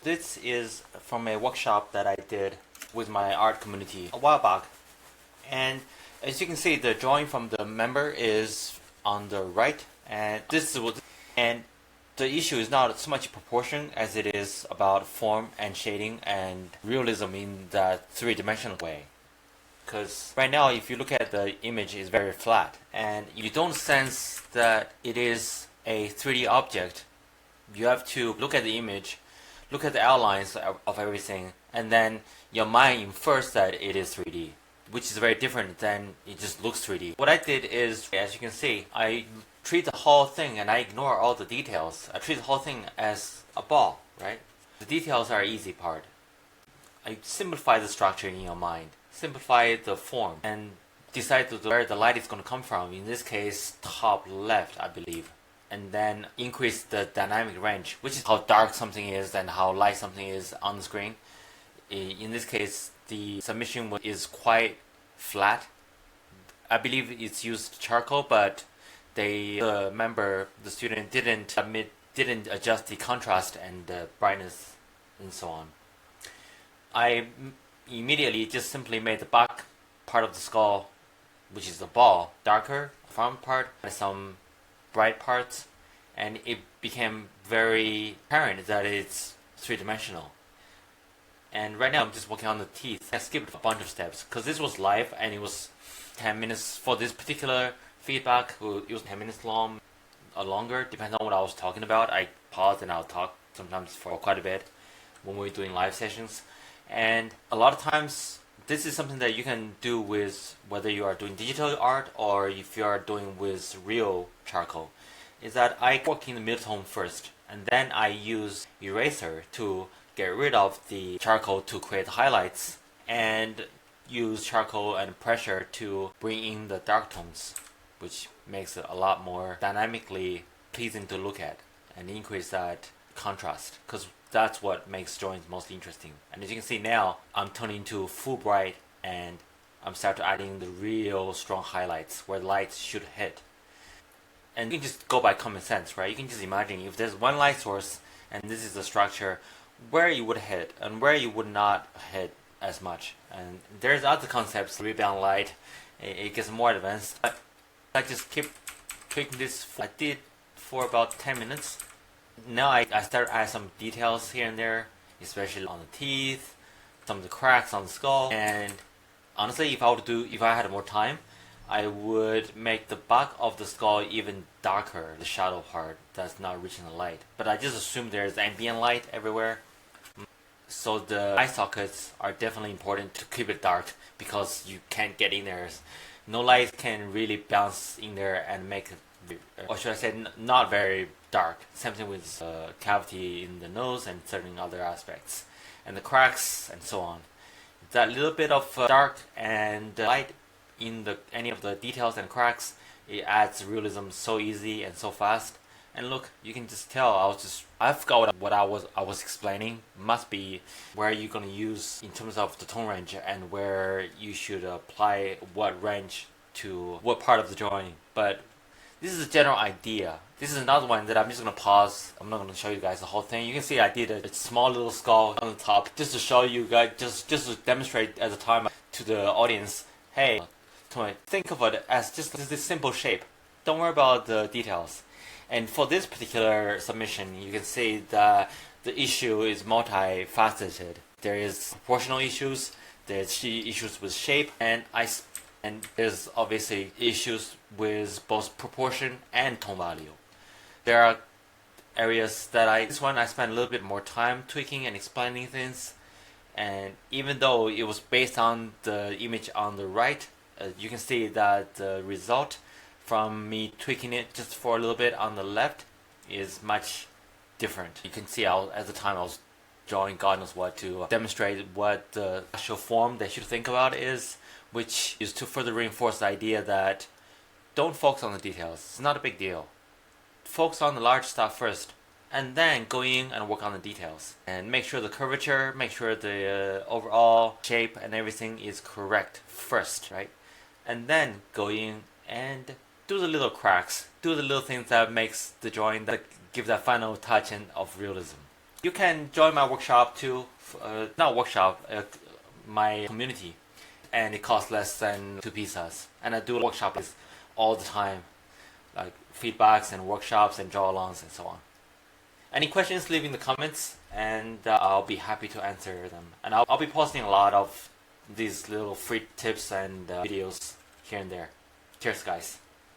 This is from a workshop that I did with my art community a while back. And as you can see, the drawing from the member is on the right, and the issue is not so much proportion as it is about form and shading and realism in that three-dimensional way. Because right now, if you look at the image, it's very flat, and you don't sense that it is a 3D object. You have to look at the image, look at the outlines of everything, and then your mind infers that it is 3D, which is very different than it just looks 3D. What I did is, as you can see, I treat the whole thing and I ignore all the details. I treat the whole thing as a ball, right? The details are easy part. I simplify the structure in your mind, simplify the form, and decide where the light is going to come from. In this case, top left, I believe. And then increase the dynamic range, which is how dark something is and how light something is on the screen. In this case, the submission is quite flat. I believe it's used charcoal, but the student didn't adjust the contrast and the brightness and so on. I immediately just simply made the back part of the skull, which is the ball, darker, front part, and some bright parts, and it became very apparent that it's three-dimensional. And right now I'm just working on the teeth. I skipped a bunch of steps because this was live and it was 10 minutes for this particular feedback. It was 10 minutes long or longer, depends on what I was talking about. I pause and I'll talk sometimes for quite a bit when we're doing live sessions. And a lot of times this is something that you can do with whether you are doing digital art or if you are doing with real charcoal, is that I work in the midtone first and then I use eraser to get rid of the charcoal to create highlights and use charcoal and pressure to bring in the dark tones, which makes it a lot more dynamically pleasing to look at and increase that contrast, because that's what makes drawings most interesting. And as you can see now, I'm turning to full bright and I'm starting to adding the real strong highlights where the light should hit. And you can just go by common sense, right? You can just imagine if there's one light source and this is the structure, where you would hit and where you would not hit as much. And there's other concepts, rebound light, it gets more advanced. But I just keep tweaking this. I did for about 10 minutes. Now I start to add some details here and there, especially on the teeth, some of the cracks on the skull. And honestly, if I had more time, I would make the back of the skull even darker, the shadow part that's not reaching the light. But I just assume there's ambient light everywhere. So the eye sockets are definitely important to keep it dark because you can't get in there. No light can really bounce in there and make it, or should I say, not very dark. Same thing with cavity in the nose and certain other aspects. And the cracks and so on. That little bit of dark and light in any of the details and cracks, it adds realism so easy and so fast. And look, you can just tell I forgot what I was explaining. Must be where you're gonna use in terms of the tone range and where you should apply what range to what part of the drawing. But this is a general idea. This is another one that I'm just gonna pause. I'm not gonna show you guys the whole thing. You can see I did a small little skull on the top just to show you guys, just to demonstrate at the time to the audience. Hey, think of it as just this simple shape. Don't worry about the details. And for this particular submission, you can see that the issue is multifaceted. There is proportional issues, there's issues with shape, and there's obviously issues with both proportion and tone value. There are areas that this one I spent a little bit more time tweaking and explaining things, and even though it was based on the image on the right, you can see that the result from me tweaking it just for a little bit on the left is much different. You can see at the time I was drawing God knows what to demonstrate what the actual form they should think about is, which is to further reinforce the idea that don't focus on the details. It's not a big deal. Focus on the large stuff first, and then go in and work on the details. And make sure the curvature, make sure the overall shape and everything is correct first, right? And then go in and do the little cracks, do the little things that makes the drawing, that give that final touch of realism. You can join my workshop too, not workshop, my community, and it costs less than 2 pizzas. And I do workshops all the time, like feedbacks and workshops and draw-alongs and so on. Any questions, leave in the comments, and I'll be happy to answer them. And I'll be posting a lot of these little free tips and videos here and there. Cheers, guys.